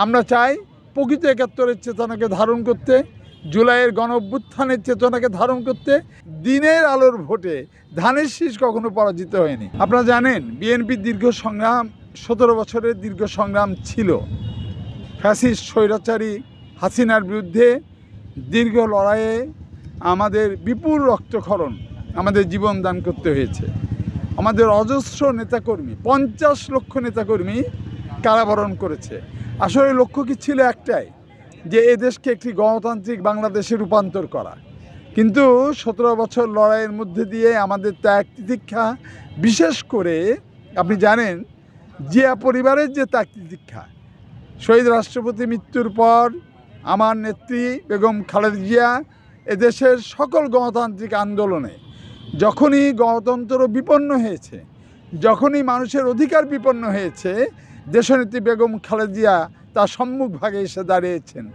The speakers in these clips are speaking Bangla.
আমরা চাই প্রকৃত একাত্তরের চেতনাকে ধারণ করতে, জুলাইয়ের গণঅভ্যুত্থানের চেতনাকে ধারণ করতে। দিনের আলোর ভোটে ধানের শীষ কখনো পরাজিত হয়নি। আপনারা জানেন বিএনপির দীর্ঘ সংগ্রাম, 17 বছরের দীর্ঘ সংগ্রাম ছিল। ফ্যাসিস্ট স্বৈরাচারী হাসিনার বিরুদ্ধে দীর্ঘ লড়াইয়ে আমাদের বিপুল রক্তক্ষরণ, আমাদের জীবন দান করতে হয়েছে। আমাদের অজস্র নেতাকর্মী, 50 লক্ষ নেতাকর্মী কারাবরণ করেছে। আসলে লক্ষ্য কি ছিল একটাই, যে এদেশকে একটি গণতান্ত্রিক বাংলাদেশে রূপান্তর করা। কিন্তু 17 বছর লড়াইয়ের মধ্যে দিয়ে আমাদের ত্যাগ তিতিক্ষা, বিশেষ করে আপনি জানেন জিয়া পরিবারের যে ত্যাগ তিতিক্ষা, শহীদ রাষ্ট্রপতি মৃত্যুর পর আমার নেত্রী বেগম খালেদা জিয়া এদেশের সকল গণতান্ত্রিক আন্দোলনে যখনই গণতন্ত্র বিপন্ন হয়েছে, যখনই মানুষের অধিকার বিপন্ন হয়েছে, দেশনেত্রী বেগম খালেদা জিয়া তার সম্মুখভাগে এসে দাঁড়িয়েছেন,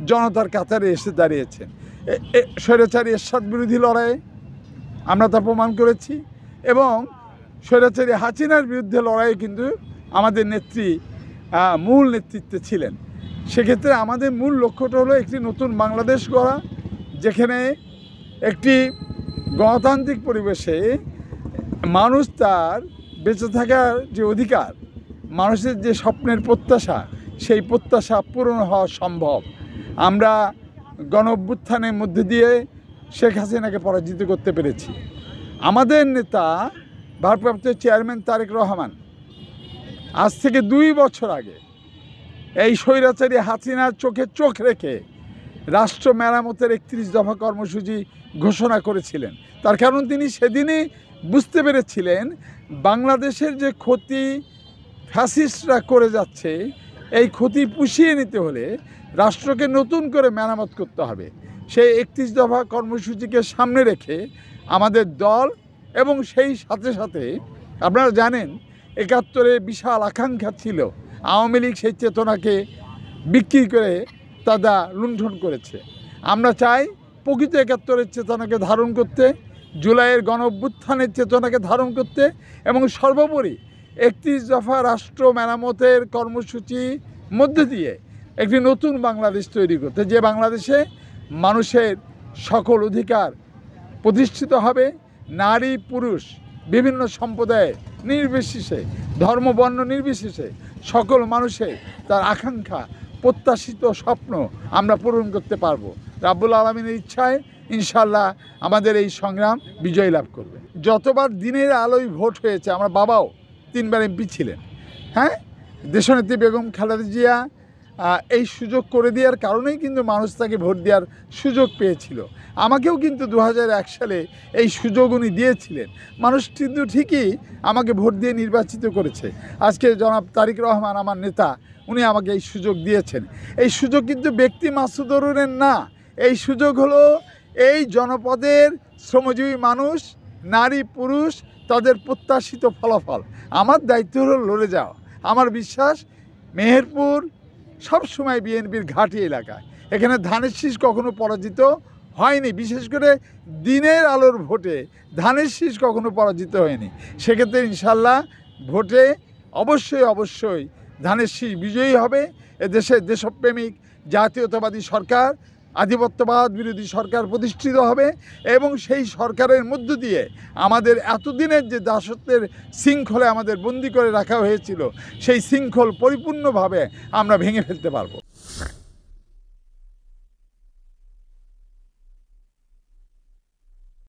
জনতার কাতারে এসে দাঁড়িয়েছেন। স্বৈরাচারী এরশাদ বিরোধী লড়াইয়ে আমরা তা প্রমাণ করেছি, এবং স্বৈরাচারী হাসিনার বিরুদ্ধে লড়াইয়ে কিন্তু আমাদের নেত্রী মূল নেতৃত্বে ছিলেন। সেক্ষেত্রে আমাদের মূল লক্ষ্যটা হলো একটি নতুন বাংলাদেশ গড়া, যেখানে একটি গণতান্ত্রিক পরিবেশে মানুষ তার বেঁচে থাকার যে অধিকার, মানুষের যে স্বপ্নের প্রত্যাশা, সেই প্রত্যাশা পূরণ হওয়া সম্ভব। আমরা গণঅভ্যুত্থানের মধ্যে দিয়ে শেখ হাসিনাকে পরাজিত করতে পেরেছি। আমাদের নেতা ভারপ্রাপ্ত চেয়ারম্যান তারেক রহমান আজ থেকে 2 বছর আগে এই স্বৈরাচারী হাসিনার চোখে চোখ রেখে রাষ্ট্র মেরামতের 31 দফা কর্মসূচি ঘোষণা করেছিলেন। তার কারণ তিনি সেদিনই বুঝতে পেরেছিলেন বাংলাদেশের যে ক্ষতি ফ্যাসিস্টরা করে যাচ্ছে, এই ক্ষতি পুষিয়ে নিতে হলে রাষ্ট্রকে নতুন করে মেরামত করতে হবে। সেই 31 দফা কর্মসূচিকে সামনে রেখে আমাদের দল, এবং সেই সাথে সাথে আপনারা জানেন 71-এ বিশাল আকাঙ্ক্ষা ছিল, আওয়ামী লীগ সেই চেতনাকে বিক্রি করে তারা লুণ্ঠন করেছে। আমরা চাই প্রকৃত একাত্তরের চেতনাকে ধারণ করতে, জুলাইয়ের গণঅভ্যুত্থানের চেতনাকে ধারণ করতে, এবং সর্বোপরি 31 দফা রাষ্ট্র মেরামতের কর্মসূচি মধ্যে দিয়ে একটি নতুন বাংলাদেশ তৈরি করতে, যে বাংলাদেশে মানুষের সকল অধিকার প্রতিষ্ঠিত হবে, নারী পুরুষ বিভিন্ন সম্প্রদায় নির্বিশেষে, ধর্ম বর্ণ নির্বিশেষে সকল মানুষের তার আকাঙ্ক্ষা, প্রত্যাশিত স্বপ্ন আমরা পূরণ করতে পারবো। রাব্বুল আলামিনের ইচ্ছায় ইনশাল্লাহ আমাদের এই সংগ্রাম বিজয় লাভ করবে। যতবার দিনের আলোয় ভোট হয়েছে, আমার বাবাও 3বার এমপি ছিলেন। হ্যাঁ, দেশনেত্রী বেগম খালেদা জিয়া এই সুযোগ করে দেওয়ার কারণেই কিন্তু মানুষ তাকে ভোট দেওয়ার সুযোগ পেয়েছিল। আমাকেও কিন্তু 2001 সালে এই সুযোগ উনি দিয়েছিলেন। মানুষ কিন্তু ঠিকই আমাকে ভোট দিয়ে নির্বাচিত করেছে। আজকে জনাব তারেক রহমান আমার নেতা, উনি আমাকে এই সুযোগ দিয়েছেন। এই সুযোগ কিন্তু ব্যক্তি মাসুদুরের না, এই সুযোগ হলো এই জনপদের শ্রমজীবী মানুষ, নারী পুরুষ, তাদের প্রত্যাশিত ফলাফল। আমার দায়িত্ব হলো লড়ে যাওয়া। আমার বিশ্বাস মেহেরপুর সবসময় বিএনপির ঘাঁটি এলাকা, এখানে ধানের শীষ কখনো পরাজিত হয়নি। বিশেষ করে দিনের আলোর ভোটে ধানের শীষ কখনো পরাজিত হয়নি। সেক্ষেত্রে ইনশাল্লাহ ভোটে অবশ্যই ধানের শীষ বিজয়ী হবে। এদেশের দেশপ্রেমিক জাতীয়তাবাদী সরকার, আধিপত্যবাদ বিরোধী সরকার প্রতিষ্ঠিত হবে, এবং সেই সরকারের মধ্য দিয়ে আমাদের এতদিনের যে দাসত্বের শৃঙ্খলে আমাদের বন্দী করে রাখা হয়েছিল, সেই শৃঙ্খল পরিপূর্ণভাবে আমরা ভেঙে ফেলতে পারবো।